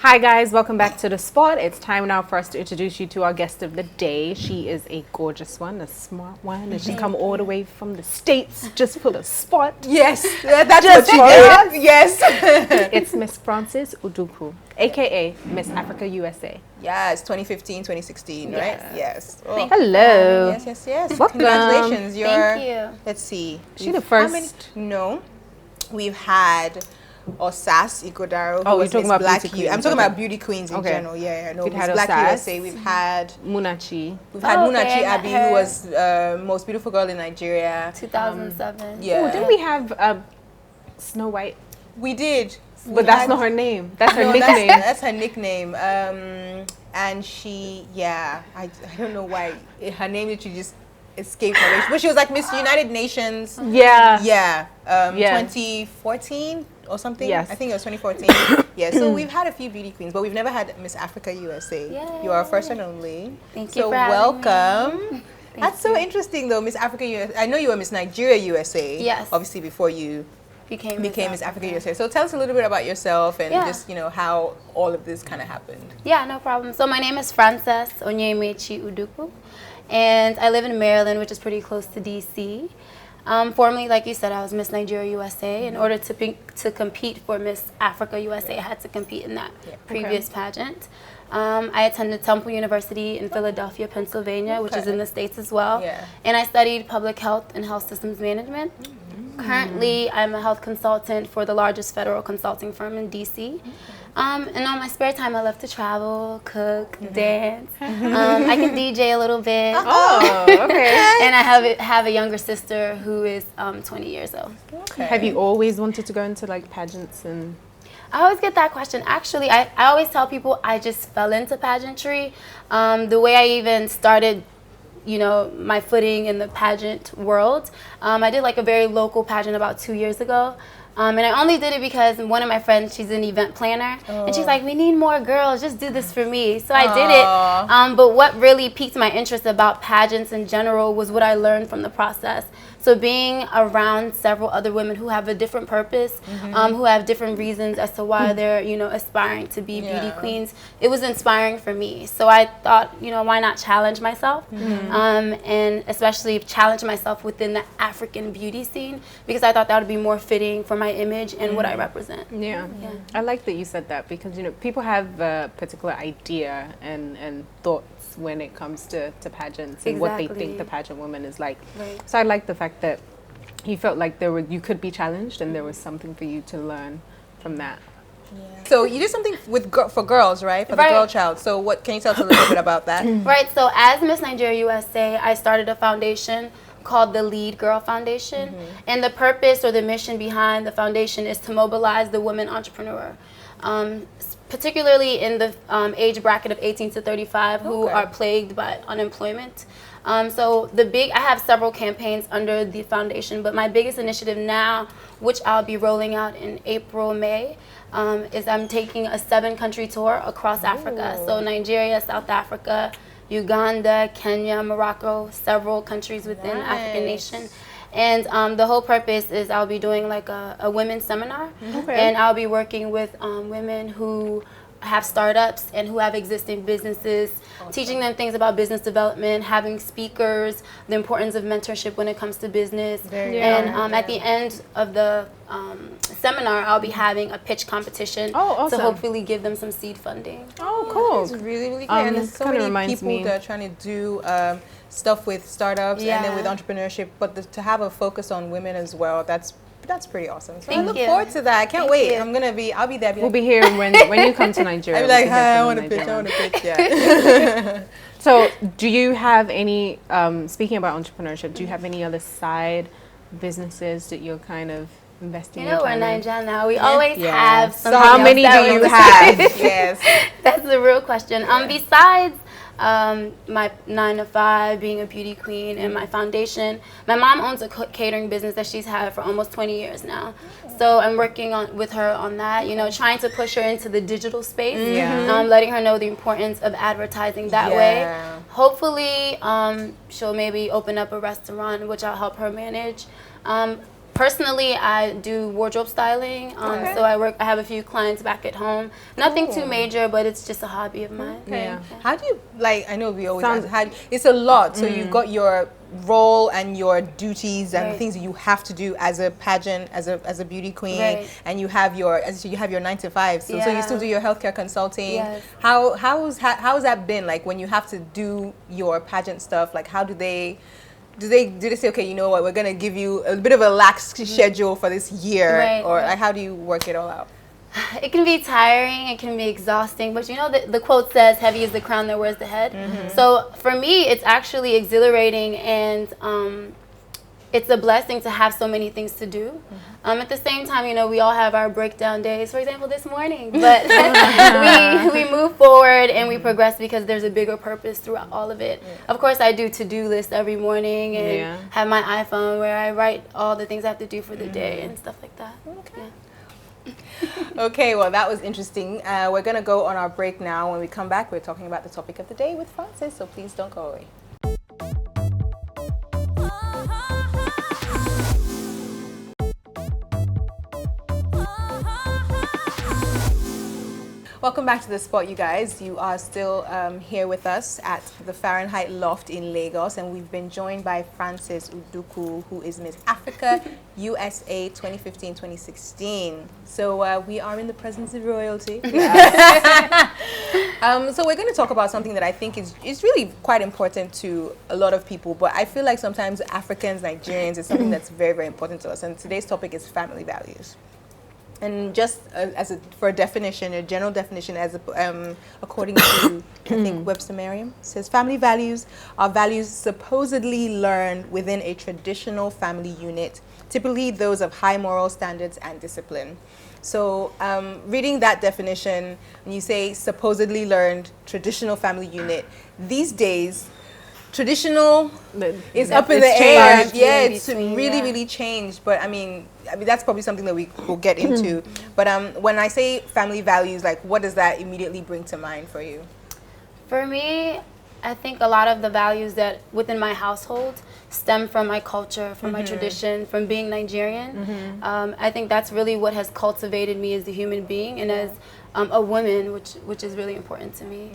Hi guys, welcome back to The Spot. It's time now for us to introduce you to our guest of the day. She is a gorgeous one, a smart one, and she's come all the way from the States just for The Spot. Yes, that's Just what you for did. Yes. It's Miss Frances Udukwu, aka Miss Africa USA. Yes, 2015, 2016, right? Yes. Oh. Hello. Yes. Welcome. Congratulations. Thank you. Let's see. She the first. No. We've had Osas Igodaro. Oh, you're talking about beauty queens. I'm talking about beauty queens in general. Yeah. No, We've Miss had Black Osas. USA. We've had Munachi. Munachi Abi, who was most beautiful girl in Nigeria. 2007. Yeah. Oh, didn't we have Snow White? We did. But that's not her name. That's her No, nickname. That's her nickname. And she, I don't know why her name literally just escaped my lips. But she was like Miss United Nations. Yeah. 2014 or something. Yes. I think it was 2014. Yeah. So we've had a few beauty queens, but we've never had Miss Africa USA. Yay. You are our first and only. Thank you So for having welcome. me. That's so interesting though, Miss Africa USA. I know you were Miss Nigeria USA. Yes. Obviously before you Became Miss Africa USA. So tell us a little bit about yourself and just, how all of this kind of happened. Yeah, no problem. So my name is Frances Onyemechi Udukwu, and I live in Maryland, which is pretty close to DC. Formerly, like you said, I was Miss Nigeria USA. In order to compete for Miss Africa USA, I had to compete in that previous pageant. I attended Temple University in Philadelphia, Pennsylvania, which is in the States as well. Yeah. And I studied public health and health systems management. Currently, I'm a health consultant for the largest federal consulting firm in DC. And on my spare time, I love to travel, cook, dance. I can DJ a little bit. Oh, okay. And I have a younger sister who is 20 years old. Okay. Have you always wanted to go into like pageants and? I always get that question. Actually, I always tell people I just fell into pageantry. The way I even started, my footing in the pageant world, I did like a very local pageant about 2 years ago. And I only did it because one of my friends, she's an event planner, and she's like, we need more girls, just do this for me. So I did it. But what really piqued my interest about pageants in general was what I learned from the process. So being around several other women who have a different purpose, who have different reasons as to why they're, aspiring to be beauty queens, it was inspiring for me. So I thought, why not challenge myself? And especially challenge myself within the African beauty scene, because I thought that would be more fitting for my image and what I represent. Yeah. I like that you said that because, people have a particular idea and thoughts when it comes to pageants and what they think the pageant woman is like. Right. So I like the fact that you felt like you could be challenged and there was something for you to learn from that. Yeah. So you did something for girls, right? For the girl child. So what can you tell us a little bit about that? Right. So as Miss Nigeria USA, I started a foundation called the Lead Girl Foundation. And the purpose or the mission behind the foundation is to mobilize the woman entrepreneur. Particularly in the age bracket of 18 to 35 who are plagued by unemployment. So I have several campaigns under the foundation, but my biggest initiative now, which I'll be rolling out in April, May, is I'm taking a 7-country tour across Africa. So Nigeria, South Africa, Uganda, Kenya, Morocco, several countries within the African nation. And the whole purpose is I'll be doing like a women's seminar, and I'll be working with women who have startups and who have existing businesses, teaching them things about business development, having speakers, the importance of mentorship when it comes to business. At the end of the seminar, I'll be having a pitch competition to hopefully give them some seed funding. Oh, cool. It's really, really great. And there's so many people that are trying to do stuff with startups and then with entrepreneurship, but to have a focus on women as well, that's pretty awesome. So I look forward to that. I can't wait. I'll be there. We'll be here when you come to Nigeria. I'll be like, hi, I want to pitch, yeah. So do you have any, speaking about entrepreneurship, do you have any other side businesses that you're kind of investing in? We're in Nigeria now. We always have something. So how many do you have? Yes. That's the real question. Besides my 9-to-5, being a beauty queen, and my foundation, my mom owns a catering business that she's had for almost 20 years now. So I'm working with her on that, trying to push her into the digital space, letting her know the importance of advertising that way. Hopefully, she'll maybe open up a restaurant, which I'll help her manage. personally, I do wardrobe styling. So I have a few clients back at home. Nothing too major, but it's just a hobby of mine. Okay. Yeah. How do you, like, I know we always ask, it's a lot. So you've got your role and your duties and things that you have to do as a pageant, as a beauty queen, and you have your, as you have your 9 to 5. So, so you still do your healthcare consulting. How's that been like when you have to do your pageant stuff? Like, how do they say, okay, you know what, we're gonna give you a bit of a lax schedule for this year, or like, how do you work it all out? It can be tiring, it can be exhausting, but you know the quote says, heavy is the crown that wears the head. So for me, it's actually exhilarating, and it's a blessing to have so many things to do. At the same time, you know, we all have our breakdown days, for example, this morning, but we move forward and we progress because there's a bigger purpose throughout all of it. Of course, I do to-do lists every morning and have my iPhone where I write all the things I have to do for the day and stuff like that. Okay, well, that was interesting. We're going to go on our break now. When we come back, we're talking about the topic of the day with Francis, so please don't go away. Welcome back to The Spot, you guys. You are still here with us at the Fahrenheit Loft in Lagos, and we've been joined by Francis Udukwu, who is Miss Africa USA 2015-2016. So we are in the presence of royalty. So we're going to talk about something that I think is really quite important to a lot of people, but I feel like sometimes Africans, Nigerians, is something that's very, very important to us. And today's topic is family values. And just for a definition, a general definition, according to I think Webster Merriam, says family values are values supposedly learned within a traditional family unit, typically those of high moral standards and discipline. So reading that definition, when you say supposedly learned traditional family unit, these days, traditional is up in the air. Yeah, it's really changed. But I mean, that's probably something that we will get into. But when I say family values, like, what does that immediately bring to mind for you? For me, I think a lot of the values that within my household stem from my culture, from my tradition, from being Nigerian. I think that's really what has cultivated me as a human being and as a woman, which is really important to me.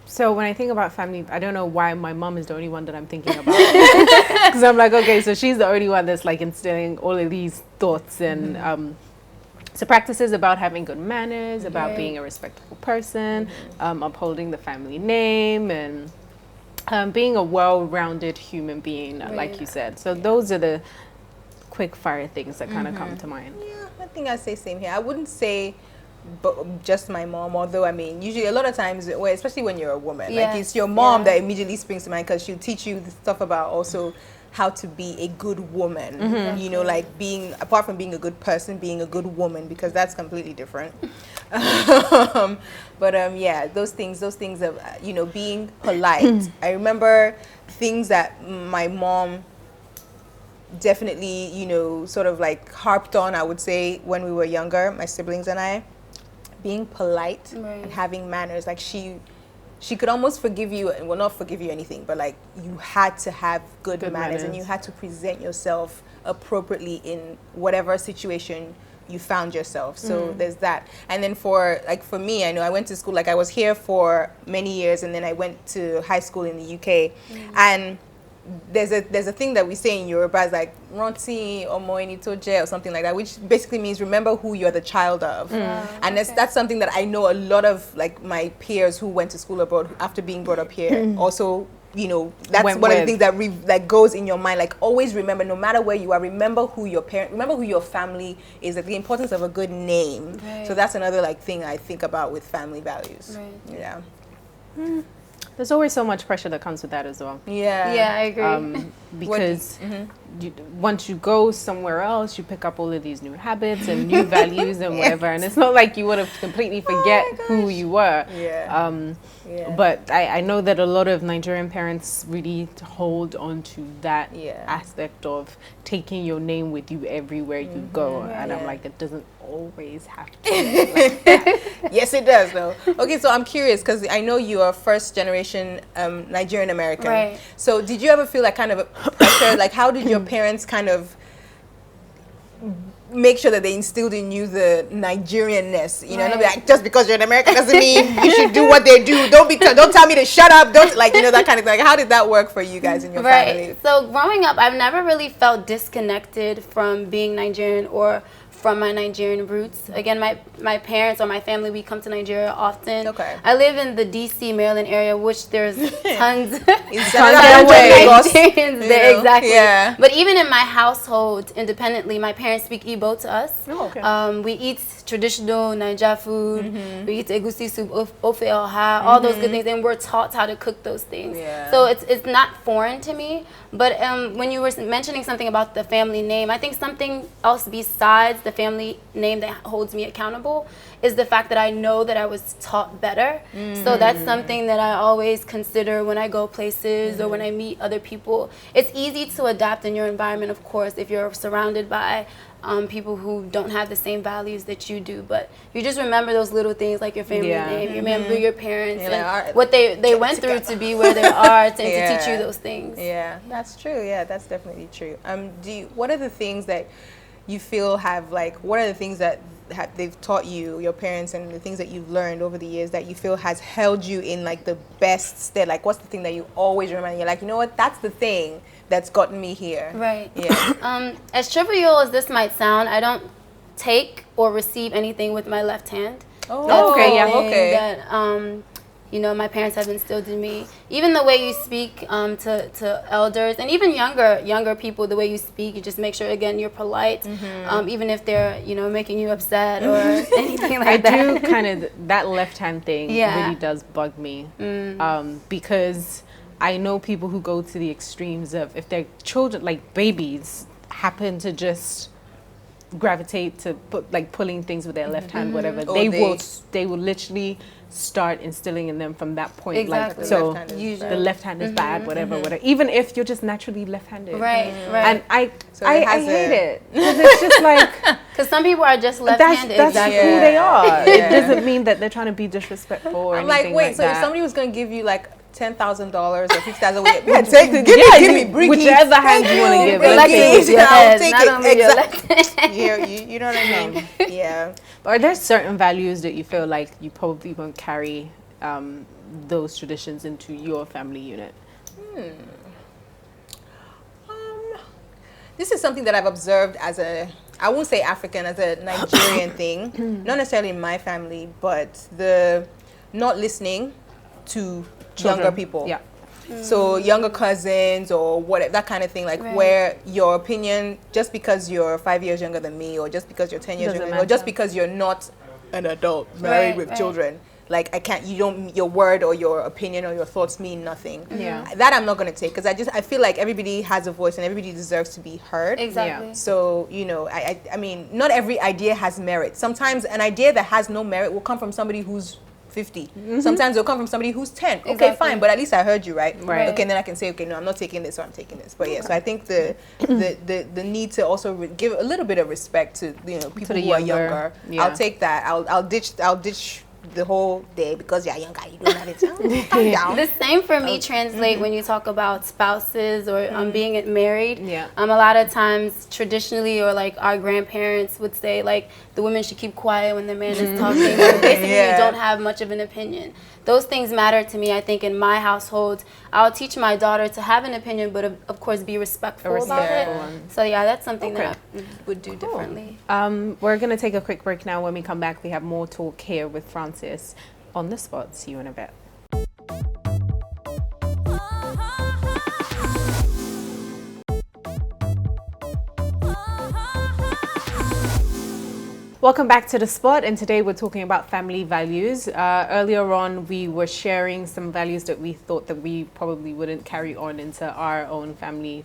So when I think about family, I don't know why my mom is the only one that I'm thinking about. Because I'm like, okay, so she's the only one that's like instilling all of these thoughts and so practices about having good manners, about being a respectable person, upholding the family name, and being a well-rounded human being, like you said. So those are the quick fire things that kind of come to mind. Yeah, I think I'd say same here. I wouldn't say but just my mom, although I mean usually a lot of times, especially when you're a woman, like it's your mom that immediately springs to mind, because she'll teach you the stuff about also how to be a good woman, you know, like being, apart from being a good person, being a good woman, because that's completely different. But yeah, those things of, you know, being polite. I remember things that my mom definitely, you know, sort of like harped on, I would say, when we were younger, my siblings and I, being polite and having manners. Like she could almost forgive you, and well, not forgive you anything, but like you had to have good manners, and you had to present yourself appropriately in whatever situation you found yourself. So there's that. And then for me, I know I went to school, like I was here for many years, and then I went to high school in the UK, and there's a thing that we say in Yoruba, it's like "Rántí ọmọ ẹni tó jẹ́" or something like that, which basically means remember who you're the child of. And that's something that I know a lot of like my peers who went to school abroad after being brought up here also, you know, that's one of the things that goes in your mind, like always remember, no matter where you are, remember who your parent, remember who your family is, like the importance of a good name. So that's another like thing I think about with family values. Yeah. There's always so much pressure that comes with that as well. Yeah, I agree. Because once you go somewhere else, you pick up all of these new habits and new values and whatever, and it's not like you would have completely forget who you were. But I know that a lot of Nigerian parents really hold on to that aspect of taking your name with you everywhere you go, and I'm like, it doesn't always have to be like that. Yes, it does though. Okay, so I'm curious, because I know you are first generation Nigerian American. So did you ever feel like kind of a pressure culture, like how did your parents kind of make sure that they instilled in you the Nigerianness, you know, and not be like, just because you're an American doesn't mean you should do what they do. Don't tell me to shut up. Don't, like, you know, that kind of thing. Like, how did that work for you guys in your family? So growing up, I've never really felt disconnected from being Nigerian or from my Nigerian roots. Again, my parents or my family, we come to Nigeria often. Okay. I live in the DC, Maryland area, which there's tons of Nigerians there. Exactly. Yeah. But even in my household, independently, my parents speak Igbo to us. Oh, okay. We eat traditional Naija food. We eat egusi soup, ofe oha, all those good things, and we're taught how to cook those things. Yeah. So it's not foreign to me. But when you were mentioning something about the family name, I think something else besides the family name that holds me accountable is the fact that I know that I was taught better. So that's something that I always consider when I go places or when I meet other people. It's easy to adapt in your environment, of course, if you're surrounded by people who don't have the same values that you do, but you just remember those little things like your family name, you remember your parents and what they went through to be where they are to teach you those things. Yeah, that's true. Yeah, that's definitely true. What are the things that you feel have, like, what are the things that they've taught you, your parents, and the things that you've learned over the years that you feel has held you in, like, the best stead? Like, what's the thing that you always remember? And you're like, you know what, that's the thing that's gotten me here. Right. Yeah. As trivial as this might sound, I don't take or receive anything with my left hand. Oh, okay. Yeah. Okay. That you know, my parents have instilled in me. Even the way you speak to elders and even younger people, the way you speak, you just make sure, again, you're polite, even if they're, you know, making you upset or anything like that. I do kind of, that left hand thing really does bug me, because I know people who go to the extremes of, if their children, like babies, happen to just gravitate to pulling things with their left hand, whatever, they will literally start instilling in them from that point. Exactly. Like, so the left hand is bad, whatever, even if you're just naturally left-handed. Right. And I hate it, because it's just like, because some people are just left-handed. That's who they are. It doesn't mean that they're trying to be disrespectful or anything like, wait, like so that. if somebody was going to give you like $10,000 or $50,000, give me whichever hand you want to give. I'll take not only your left hand. You know what I mean? Yeah. But are there certain values that you feel like you probably won't carry those traditions into your family unit? This is something that I've observed as I won't say African, as a Nigerian thing. Not necessarily in my family, but the not listening to younger people. Yeah. So younger cousins or whatever, that kind of thing, like where your opinion, just because you're 5 years younger than me, or just because you're 10 years younger than me, or just because you're not an adult married with children, like your word or your opinion or your thoughts mean nothing. Yeah. That I'm not going to take, because I feel like everybody has a voice and everybody deserves to be heard. Exactly. Yeah. So, you know, I mean, not every idea has merit. Sometimes an idea that has no merit will come from somebody who's 50. Sometimes it'll come from somebody who's 10. Okay, fine, but at least I heard you, right? Okay, and then I can say, okay, no, I'm not taking this, or I'm taking this. But yeah, so I think the need to also give a little bit of respect to, you know, people who are younger. Yeah. I'll take that. I'll ditch the whole day because you're younger, you don't have it. The same for me translate when you talk about spouses or being married. Yeah. A lot of times traditionally, or like our grandparents would say, like, the woman should keep quiet when the man is talking. Or basically, you don't have much of an opinion. Those things matter to me. I think in my household, I'll teach my daughter to have an opinion, but of course be respectful about it. So yeah, that's something that I would do differently. We're going to take a quick break now. When we come back, we have more talk here with Francis on the spot. See you in a bit. Welcome back to The Spot, and today we're talking about family values. Earlier on, we were sharing some values that we thought that we probably wouldn't carry on into our own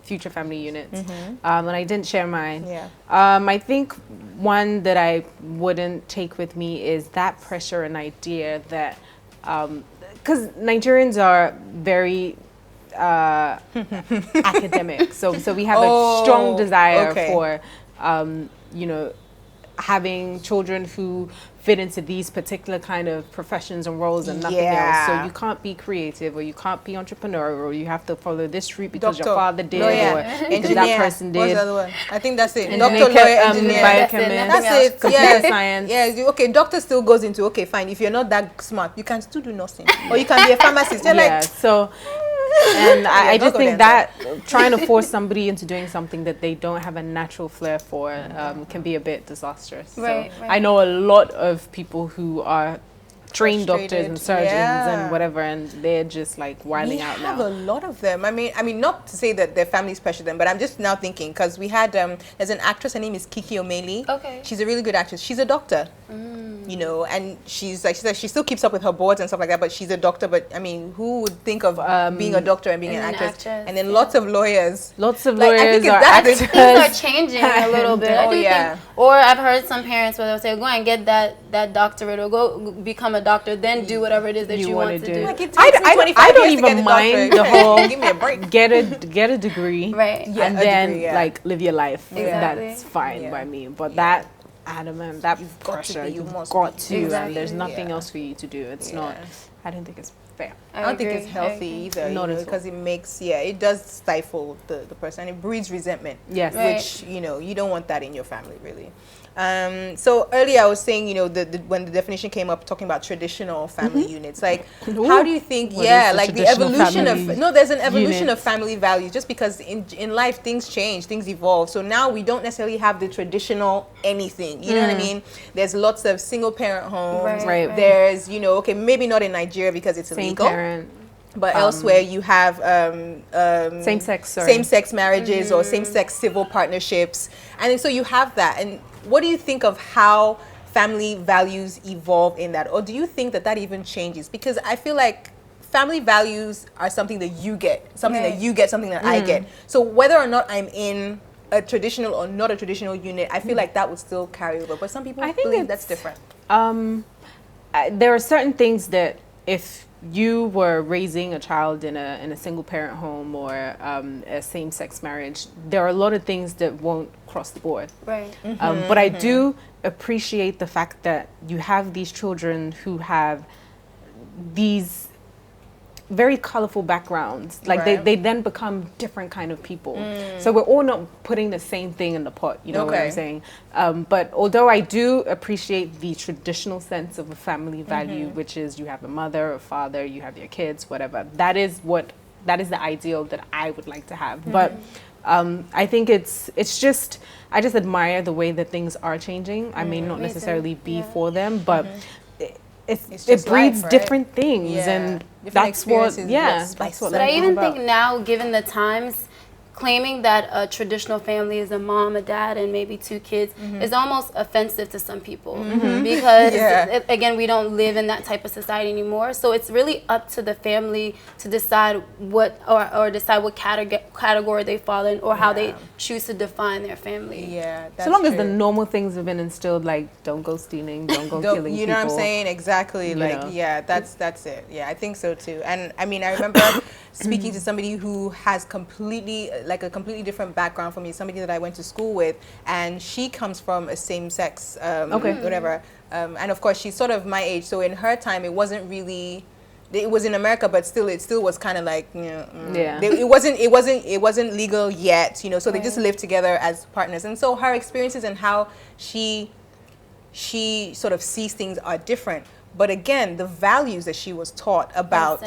future family units. And I didn't share mine. Yeah. I think one that I wouldn't take with me is that pressure and idea that, because Nigerians are very academic, so we have a strong desire for, you know, having children who fit into these particular kind of professions and roles and nothing else. So you can't be creative, or you can't be entrepreneurial, or you have to follow this route because your father did, or because that person did. What's the other one? I think that's it. Engineer, Doctor, lawyer, engineer, biochemist, that's it. computer science. Yeah, okay. Doctor still goes into, okay, fine. If you're not that smart, you can still do nursing, or you can be a pharmacist. You're like, so. And I just think that trying to force somebody into doing something that they don't have a natural flair for can be a bit disastrous. Right, so I know a lot of people who are trained doctors and surgeons and whatever, and they're just like wilding out now. We have a lot of them. I mean, not to say that their families pressure them, but I'm just now thinking, because we had there's an actress. Her name is Kiki Omeli. Okay. She's a really good actress. She's a doctor. You know, and she's like, she still keeps up with her boards and stuff like that, but she's a doctor. But I mean, who would think of being a doctor and being an actress? And then lots of lawyers. Lots of lawyers are actors. Things are changing a little bit. Or I've heard some parents where they'll say, go and get that doctorate, or go become a doctor, then do whatever it is that you want to do. Like, I don't even mind the whole give me a break. Get a degree, right? And then like live your life. That's fine by me. But that adamant, that pressure, you've got to, and there's nothing else for you to do. It's not. I don't think it's fair. I don't think it's healthy either. Not because it makes it does stifle the person. It breeds resentment. Yes, which you don't want that in your family, really. So earlier I was saying, when the definition came up talking about traditional family units, like how do you think, like the evolution of, there's an evolution of family values, just because in life things change, things evolve. So now we don't necessarily have the traditional anything, you know what I mean? There's lots of single parent homes. Right. There's, okay, maybe not in Nigeria because it's illegal. Parent. But elsewhere you have same-sex marriages or same-sex civil partnerships. And then, so you have that. And what do you think of how family values evolve in that? Or do you think that even changes? Because I feel like family values are something that you get, something that you get, something that I get. So whether or not I'm in a traditional or not a traditional unit, I feel like that would still carry over. But some people believe that's different. There are certain things that if you were raising a child in a single parent home or a same-sex marriage, there are a lot of things that won't cross the board. Right. But I do appreciate the fact that you have these children who have these very colorful backgrounds. Like they then become different kind of people. So we're all not putting the same thing in the pot, you know what I'm saying? But although I do appreciate the traditional sense of a family value, which is you have a mother, a father, you have your kids, whatever. That is the ideal that I would like to have. But I think it's just, I just admire the way that things are changing. I may not necessarily be for them, but it breeds different things, and that's what, that's what. But I even think now, given the times, claiming that a traditional family is a mom, a dad, and maybe 2 kids is almost offensive to some people because, again, we don't live in that type of society anymore. So it's really up to the family to decide what or decide what category they fall in, or how they choose to define their family. Yeah, that's so long as the normal things have been instilled, like don't go stealing, don't go killing people. You know what I'm saying? Exactly. That's it. Yeah, I think so too. And I mean, I remember speaking to somebody who has a completely different background from me, somebody that I went to school with, and she comes from a same-sex, whatever. And of course, she's sort of my age, so in her time, it wasn't really. It was in America, but it still was kind of like, it wasn't legal yet, So they just lived together as partners, and so her experiences and how she sort of sees things are different. But again, the values that she was taught about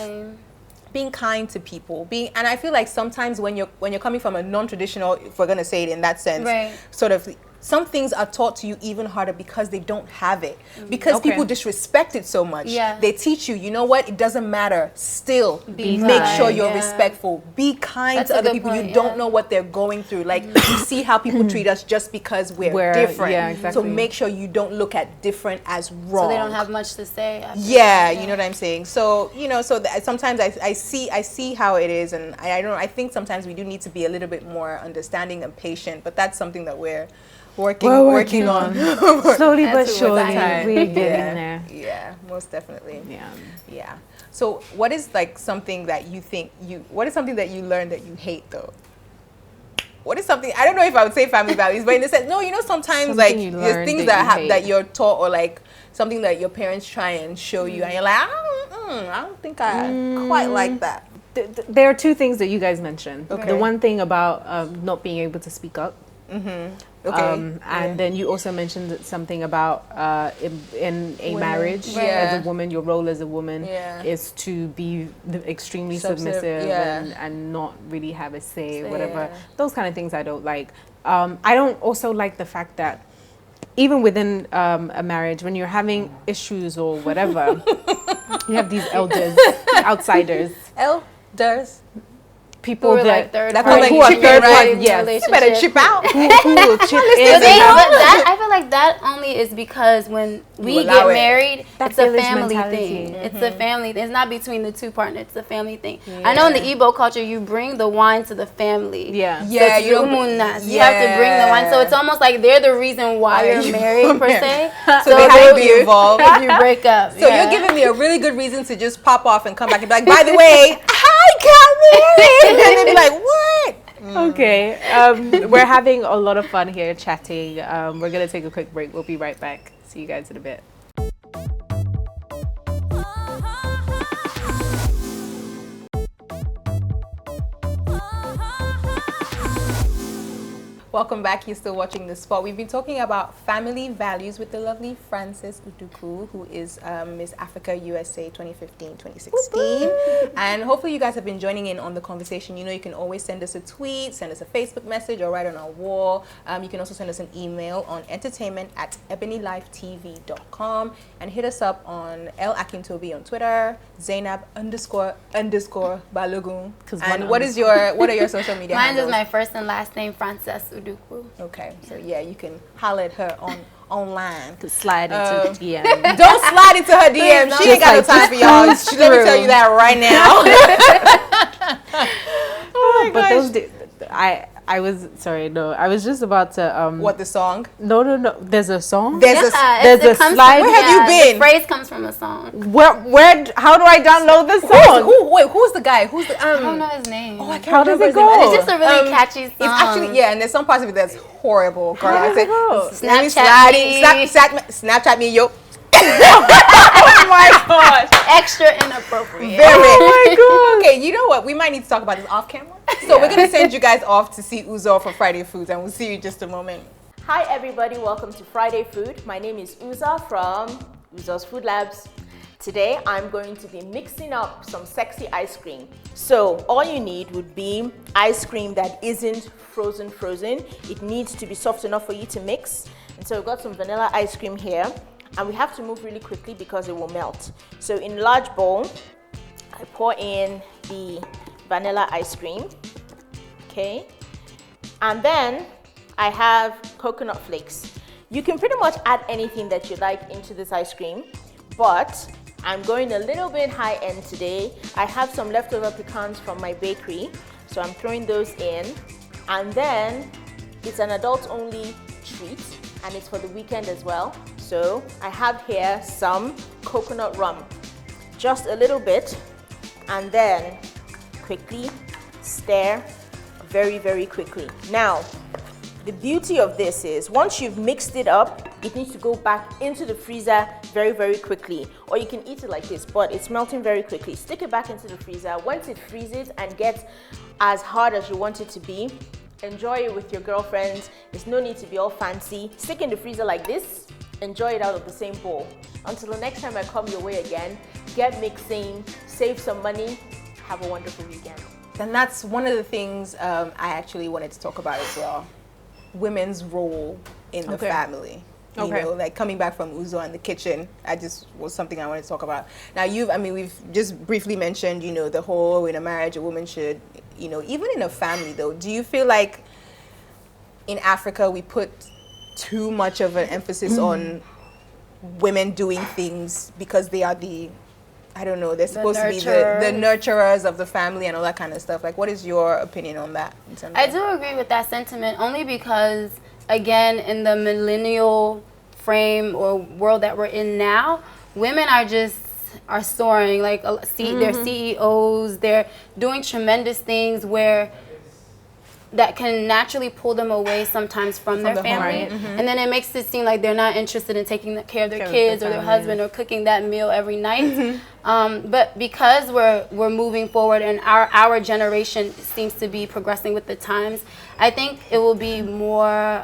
being kind to people, and I feel like sometimes when you're coming from a non-traditional, if we're gonna say it in that sense, sort of. Some things are taught to you even harder because they don't have it. Because people disrespect it so much. They teach you, you know what? It doesn't matter. Still, make sure you're respectful. Be kind to other people. You don't know what they're going through. Like, you see how people treat us just because we're different. Yeah, exactly. So make sure you don't look at different as wrong. So they don't have much to say. You know what I'm saying? So, sometimes I see how it is, and I think sometimes we do need to be a little bit more understanding and patient, but that's something that we're working on. Slowly but surely, we're getting there. Yeah, most definitely. Yeah. So what is something that you learned that you hate though? what is something, I don't know if I would say family values, but in the sense, no, you know, sometimes something like there's things that you're taught, or like something that your parents try and show you, and you're like, I don't think I quite like that. There are two things that you guys mentioned. Okay. The one thing about not being able to speak up. Okay. And then you also mentioned something about in a marriage, as a woman, your role as a woman is to be extremely submissive and not really have a say, whatever. Those kind of things I don't like. I don't also like the fact that even within a marriage, when you're having issues or whatever, you have these elders, outsiders. Elders. People that who are third party, yes. You better chip out. Who will chip in? But that, I feel like that only is because when we get married, it's a family thing. It's a family thing. It's not between the two partners. It's a family thing. I know in the Igbo culture, you bring the wine to the family. Yeah. So you have to bring the wine. So it's almost like they're the reason why you're married, per se. So they have to be involved if you break up. So you're giving me a really good reason to just pop off and come back and be like, by the way, I got married. And they'd be like, what? Okay. We're having a lot of fun here chatting. We're going to take a quick break. We'll be right back. See you guys in a bit. Welcome back. You're still watching The Spot. We've been talking about family values with the lovely Frances Udukwu, who is Miss Africa USA 2015-2016. And hopefully you guys have been joining in on the conversation. You know, you can always send us a tweet, send us a Facebook message, or write on our wall. You can also send us an email on entertainment@EbonyLifeTV.com, and hit us up on Akintobi on Twitter, Zainab__Balogun. And what are your social media Mine handles? is my first and last name, Frances Udukwu. Okay, so yeah, you can holler at her online. To slide into DM. Don't slide into her DM. She ain't got no time for y'all. Let me tell you that right now. Oh my gosh. But I was sorry, no. I was just about to What, the song? No. There's a song? There's a slide. Where have you been? The phrase comes from a song. Where how do I download the song? Who's the guy? Who's the I don't know his name. Oh, I can't How does remember it his name. go? It's just a really catchy song. It's actually, and there's some parts of it that's horrible. Girl. How does it go? Snapchat me, yo. Oh my gosh. Extra inappropriate. Very. Oh my god. Okay, you know what? We might need to talk about this off camera. So we're gonna send you guys off to see Uzo for Friday Foods, and we'll see you in just a moment. Hi everybody, welcome to Friday Food. My name is Uza from Uza's Food Labs. Today I'm going to be mixing up some sexy ice cream. So all you need would be ice cream that isn't frozen. It needs to be soft enough for you to mix. And so we've got some vanilla ice cream here, and we have to move really quickly because it will melt. So in a large bowl, I pour in the vanilla ice cream, okay? And then I have coconut flakes. You can pretty much add anything that you like into this ice cream, but I'm going a little bit high end today. I have some leftover pecans from my bakery, so I'm throwing those in. And then it's an adult only treat, and it's for the weekend as well. So I have here some coconut rum, just a little bit, and then quickly stir very quickly. Now, the beauty of this is once you've mixed it up, it needs to go back into the freezer very quickly. Or you can eat it like this, but it's melting very quickly. Stick it back into the freezer. Once it freezes and gets as hard as you want it to be, enjoy it with your girlfriends. There's no need to be all fancy. Stick in the freezer like this. Enjoy it out of the same bowl. Until the next time I come your way again, get mixing, save some money, have a wonderful weekend. And that's one of the things I actually wanted to talk about as well. Women's role in the family. You know, like coming back from Uzo and the kitchen, was something I wanted to talk about. Now we've just briefly mentioned, you know, the whole in a marriage, a woman should, you know, even in a family though, do you feel like in Africa we put too much of an emphasis on women doing things because they are they're supposed to be the nurturers of the family and all that kind of stuff. Like, what is your opinion on that? I do agree with that sentiment, only because, again, in the millennial frame or world that we're in now, women are soaring. Like, they're CEOs, they're doing tremendous things where that can naturally pull them away sometimes from their family. Home, and then it makes it seem like they're not interested in taking care of their kids or their husband or cooking that meal every night. But because we're moving forward and our generation seems to be progressing with the times, I think it will be more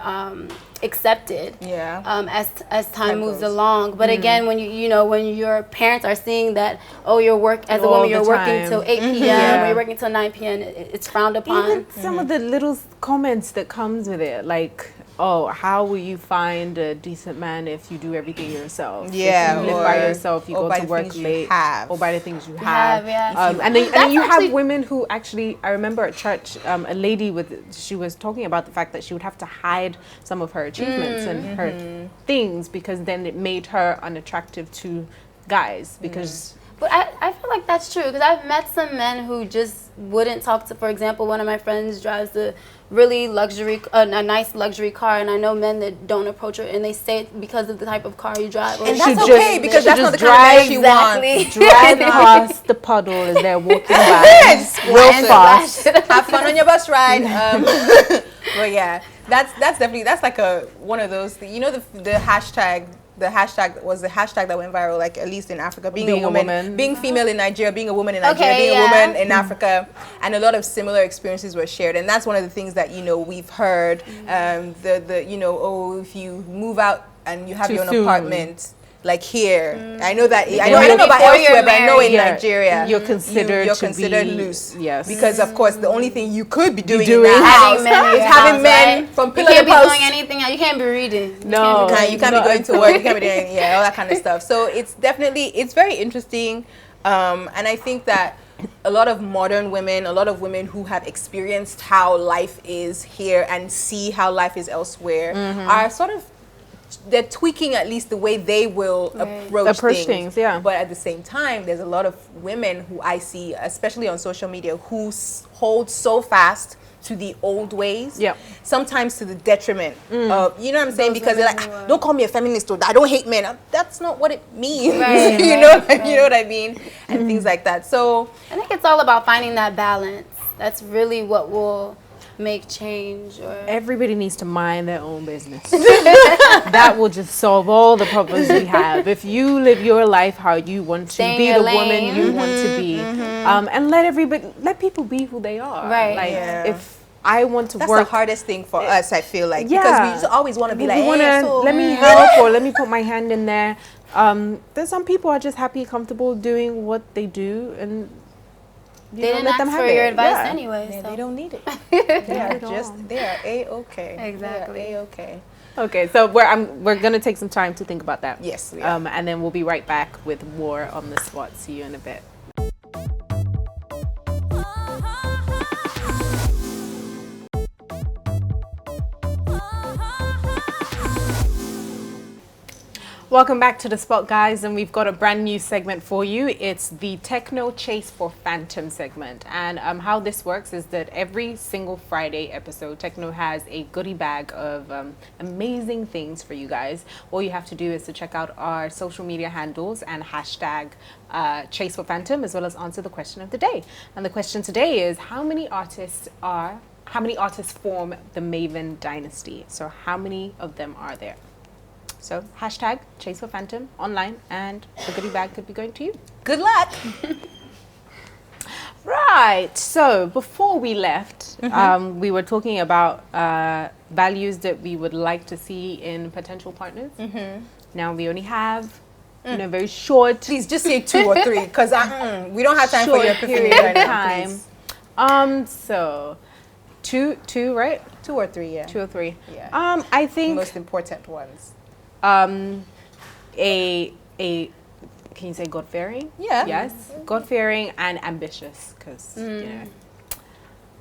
accepted as time moves along. But again, when when your parents are seeing that, oh, you're as a woman you're working till 8 p.m. or you're working till 9 p.m., it's frowned upon. Even some of the little comments that comes with it, like, oh, how will you find a decent man if you do everything yourself? Yeah, if you live by yourself, you go to work late, or by the things you have. And then you have women who actually, I remember at church, a lady she was talking about the fact that she would have to hide some of her achievements and her things because then it made her unattractive to guys because... But I feel like that's true because I've met some men who just wouldn't talk to, for example, one of my friends drives a really a nice luxury car, and I know men that don't approach her and they say it because of the type of car you drive. And that's okay because that's not the kind of man she wants. Drive past the puddle as they're walking by real fast. Have fun on your bus ride. But yeah, that's definitely, that's like one of those, the hashtag. The hashtag was the hashtag that went viral, like at least in Africa, being a woman, being female in Nigeria, being a woman in Nigeria, being a woman in Africa, and a lot of similar experiences were shared. And that's one of the things that we've heard. If you move out and you have your own apartment. Like here, I know that I don't know about elsewhere, but I know in Nigeria you're considered loose. Yes, because of course the only thing you could be doing in that house is having men from pillar to post. You can't be doing anything. You can't be reading. No, you can't be going to work. You can't be doing all that kind of stuff. So it's very interesting, and I think that a lot of modern women, a lot of women who have experienced how life is here and see how life is elsewhere, are sort of. They're tweaking at least the way they will approach things. But at the same time, there's a lot of women who I see, especially on social media, who hold so fast to the old ways. Sometimes to the detriment of, you know what I'm saying? Because they're like, don't call me a feminist or I don't hate men. That's not what it means. You know what I mean? And things like that. So I think it's all about finding that balance. That's really what will make change. Or everybody needs to mind their own business. That will just solve all the problems we have. If you live your life how you want to, be the woman you want to be, and let people be who they are. If I want to work, that's the hardest thing for us, I feel like, because we just always want to be like, let me help or let me put my hand in there. There's some people are just happy, comfortable doing what they do, and they didn't ask for your advice anyway. So. They don't need it. They are A-okay. Exactly. They are A-okay. Okay, so we're gonna take some time to think about that. Yes. And then we'll be right back with more on the spot. See you in a bit. Welcome back to The Spot, guys, and we've got a brand new segment for you. It's the Techno Chase for Phantom segment. And how this works is that every single Friday episode, Techno has a goodie bag of amazing things for you guys. All you have to do is to check out our social media handles and hashtag Chase for Phantom, as well as answer the question of the day. And the question today is, how many artists form the Maven dynasty? So how many of them are there? So hashtag Chase for Phantom online, and the goodie bag could be going to you. Good luck. Right. So before we left, we were talking about values that we would like to see in potential partners. Now we only have very short. Please just say 2 or 3, because we don't have time for your period right now. So two, right? 2 or 3, yeah. 2 or 3. Yeah. I think most important ones. Can you say God-fearing? Yeah. Yes. God-fearing and ambitious, because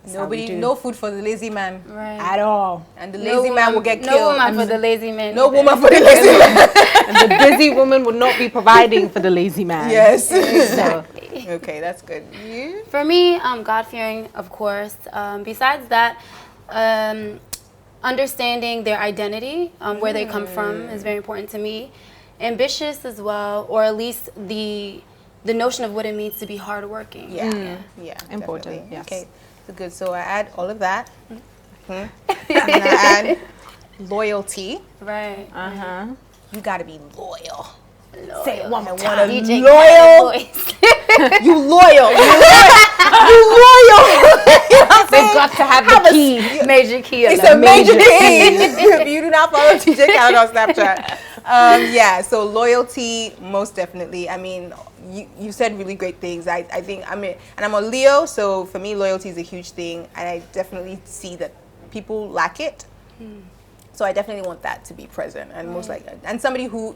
no food for the lazy man at all. And the lazy man will get killed. No woman for the lazy man. No woman for the lazy man. And the busy woman would not be providing for the lazy man. Yes. Exactly. Okay, that's good. You? For me, God-fearing, of course. Besides that, understanding their identity, where they come from, is very important to me. Ambitious as well, or at least the notion of what it means to be hardworking. Yeah, important. Yes. Okay, so good. So I add all of that. And loyalty. Right. You gotta be loyal. Say it one more time. DJ Loyal. You loyal. You loyal. They've got to have the key. Major key. It's a major key. If you do not follow DJ Khaled on Snapchat. Yeah, so loyalty, most definitely. I mean, you said really great things. I think, and I'm a Leo, so for me, loyalty is a huge thing. And I definitely see that people lack it. So I definitely want that to be present. And most like, and somebody who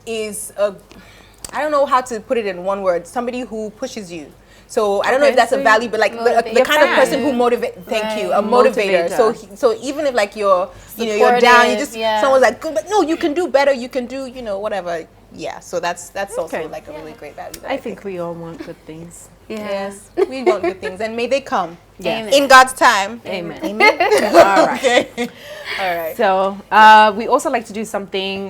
is I don't know how to put it in one word, somebody who pushes you. So I don't know if that's a value, but like the kind of person who motivates. Thank you, a motivator. So even if like you're down, you just someone's like, good, but no, you can do better. You can do whatever. Yeah. So that's also like a really great value. I think we all want good things. Yes, we want good things, and may they come. Yes. In God's time. Amen. Amen. All right. Okay. All right. So we also like to do something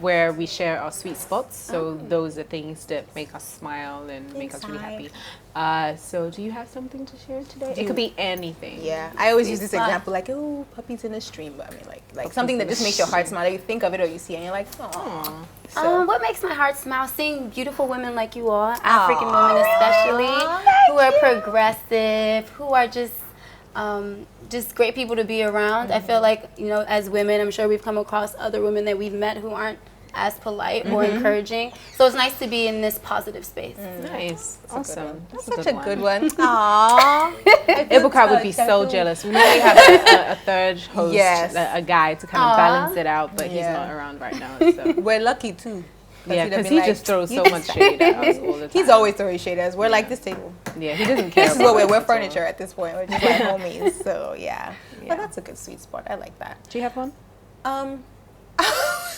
where we share our sweet spots. So those are things that make us smile and make us really happy. So do you have something to share today? It could be anything. Yeah, I always use this example like, oh, puppies in a stream. But I mean, like something that just makes your heart smile. Like you think of it or you see it and you're like, oh. What makes my heart smile? Seeing beautiful women like you all, African women especially, who are progressive, who are just great people to be around. I feel like, as women, I'm sure we've come across other women that we've met who aren't as polite or encouraging. So it's nice to be in this positive space. Nice. Awesome. That's such a good one. Aww. Ebuka would be so jealous. We normally have a third host, a guy to kind of balance it out, but he's not around right now. So. We're lucky too. Yeah, because he just throws so much shade at us all the time. He's always throwing shade at us. We're like this table. Yeah, he doesn't care. This is what we're furniture at this point. We're just like homies. So yeah. But that's a good sweet spot. I like that. Do you have one?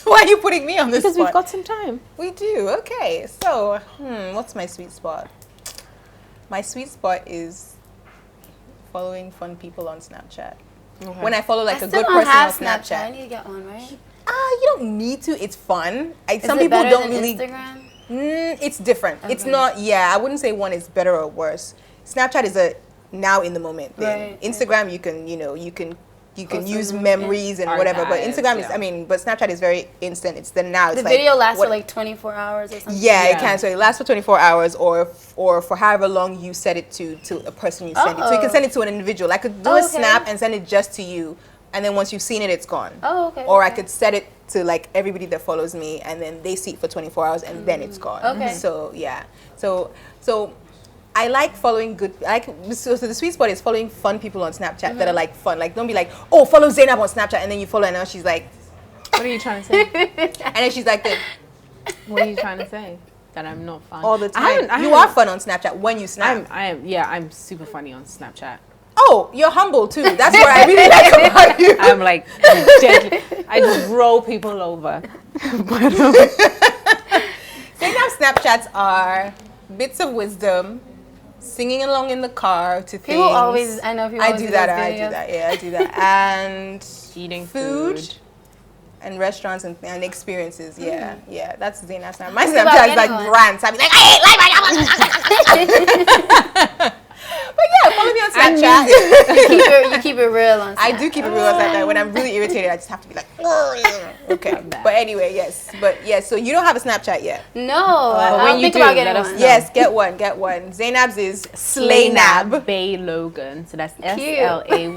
Why are you putting me on this because spot? We've got some time. We do. Okay. So, what's my sweet spot? My sweet spot is following fun people on Snapchat. Okay. When I follow like a good person on Snapchat. I need to get on, right? You don't need to. It's fun. Some people don't really. Instagram? It's different. Okay. It's not. Yeah, I wouldn't say one is better or worse. Snapchat is a now in the moment thing. Right. Instagram, you can use memories and whatever, but Instagram is, but Snapchat is very instant. It's the now. It's the video lasts for like 24 hours or something. Yeah, it can. So it lasts for 24 hours or for however long you set it to a person you send it. So you can send it to an individual. I could do a snap and send it just to you, and then once you've seen it, it's gone. Oh, okay. Or I could set it to like everybody that follows me, and then they see it for 24 hours, and then it's gone. Okay. So yeah. So I like following so the sweet spot is following fun people on Snapchat that are like fun. Like don't be like, oh, follow Zainab on Snapchat, and then you follow her and now she's like, what are you trying to say? And then she's like, what are you trying to say? That I'm not fun? All the time. You are fun on Snapchat when you snap. I'm super funny on Snapchat. Oh, you're humble too. That's what I really like about you. I'm like deadly. I just roll people over. Zainab Snapchats are bits of wisdom, singing along in the car to things. I do that. Yeah, I do that. And eating food and restaurants and experiences. Yeah, yeah. That's Zainab Snapchat. My Snapchat is like rants. I'd be like, I hate life. But yeah, follow me on Snapchat. You keep it real on Snapchat. I do keep it real on Snapchat. When I'm really irritated, I just have to be like, okay. But anyway, yes. But yeah, so you don't have a Snapchat yet. No. But when you do, let us know. Yes, get one. Zainab's is Slaynab Bay Logan. So that's SLAYANAB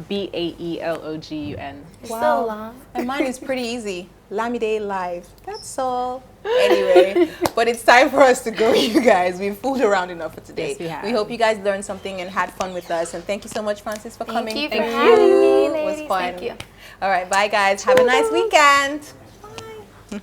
BAELOGUN. It's so long. And mine is pretty easy. Lamide&Live. That's all. Anyway, but it's time for us to go, you guys. We've fooled around enough for today. Yes, we hope you guys learned something and had fun with us. And thank you so much, Francis, for coming. Thank you for having me, ladies. It was fun. Thank you. All right, bye, guys. Have a nice weekend. Bye.